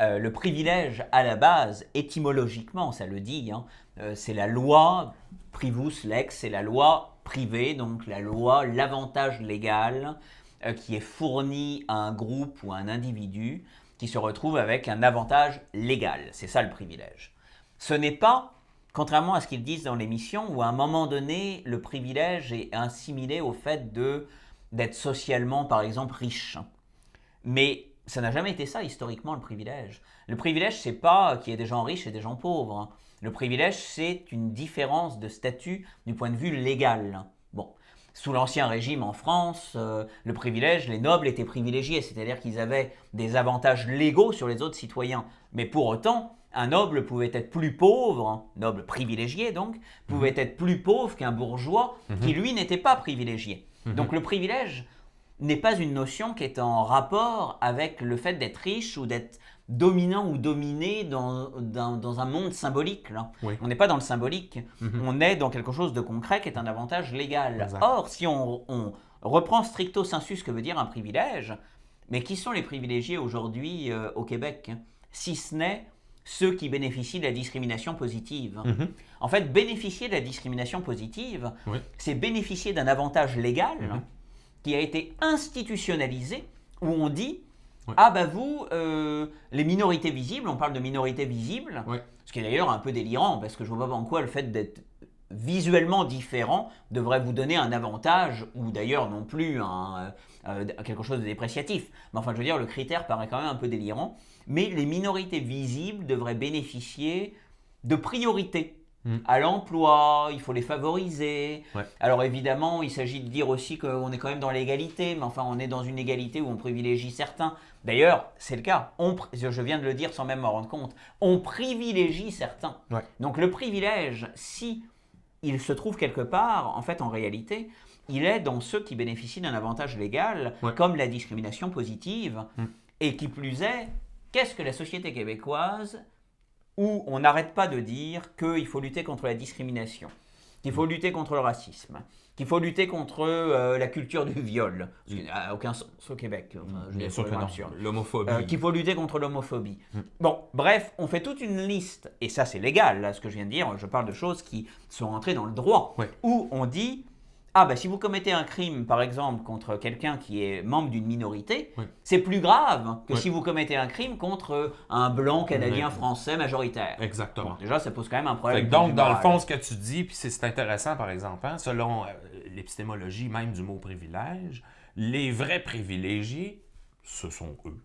Le privilège, à la base, étymologiquement, ça le dit, hein, c'est la loi, privus lex, c'est la loi privée, donc la loi, l'avantage légal qui est fourni à un groupe ou à un individu qui se retrouve avec un avantage légal. C'est ça le privilège. Ce n'est pas, contrairement à ce qu'ils disent dans l'émission, où à un moment donné, le privilège est assimilé au fait d'être socialement, par exemple, riche. Mais ça n'a jamais été ça historiquement le privilège. Le privilège, c'est pas qu'il y ait des gens riches et des gens pauvres. Le privilège, c'est une différence de statut du point de vue légal. Bon, sous l'Ancien Régime en France, le privilège, les nobles étaient privilégiés, c'est-à-dire qu'ils avaient des avantages légaux sur les autres citoyens. Mais pour autant, un noble pouvait être plus pauvre, noble privilégié donc, pouvait être plus pauvre qu'un bourgeois qui lui n'était pas privilégié. Donc le privilège n'est pas une notion qui est en rapport avec le fait d'être riche ou d'être dominant ou dominé dans un monde symbolique. Là. Oui. On n'est pas dans le symbolique, on est dans quelque chose de concret qui est un avantage légal. Exact. Or, si on reprend stricto sensu ce que veut dire un privilège, mais qui sont les privilégiés aujourd'hui au Québec, si ce n'est ceux qui bénéficient de la discrimination positive. En fait, bénéficier de la discrimination positive, Oui. c'est bénéficier d'un avantage légal qui a été institutionnalisé, où on dit ah ben vous, les minorités visibles, on parle de minorités visibles, ce qui est d'ailleurs un peu délirant, parce que je ne vois pas en quoi le fait d'être visuellement différent devrait vous donner un avantage, ou d'ailleurs non plus quelque chose de dépréciatif. Mais enfin, je veux dire, le critère paraît quand même un peu délirant. Mais les minorités visibles devraient bénéficier de priorité à l'emploi, il faut les favoriser. Alors évidemment, il s'agit de dire aussi qu'on est quand même dans l'égalité, mais enfin on est dans une égalité où on privilégie certains. D'ailleurs, c'est le cas, je viens de le dire sans même m'en rendre compte, on privilégie certains. Donc le privilège, si il se trouve quelque part, en fait en réalité, il est dans ceux qui bénéficient d'un avantage légal, comme la discrimination positive, et qui plus est, qu'est-ce que la société québécoise où on n'arrête pas de dire qu'il faut lutter contre la discrimination, qu'il faut lutter contre le racisme, qu'il faut lutter contre la culture du viol, ce qui n'a aucun sens au Québec. Bien sûr que non. L'homophobie. Qu'il faut lutter contre l'homophobie. Bon, bref, on fait toute une liste, et ça c'est légal, là, ce que je viens de dire, je parle de choses qui sont entrées dans le droit, où on dit ah ben si vous commettez un crime, par exemple, contre quelqu'un qui est membre d'une minorité, c'est plus grave que si vous commettez un crime contre un blanc canadien français majoritaire. Exactement. Bon, déjà, ça pose quand même un problème. Donc, dans le fond, ce que tu dis, puis c'est intéressant, par exemple, hein, selon l'épistémologie même du mot privilège, les vrais privilégiés, ce sont eux.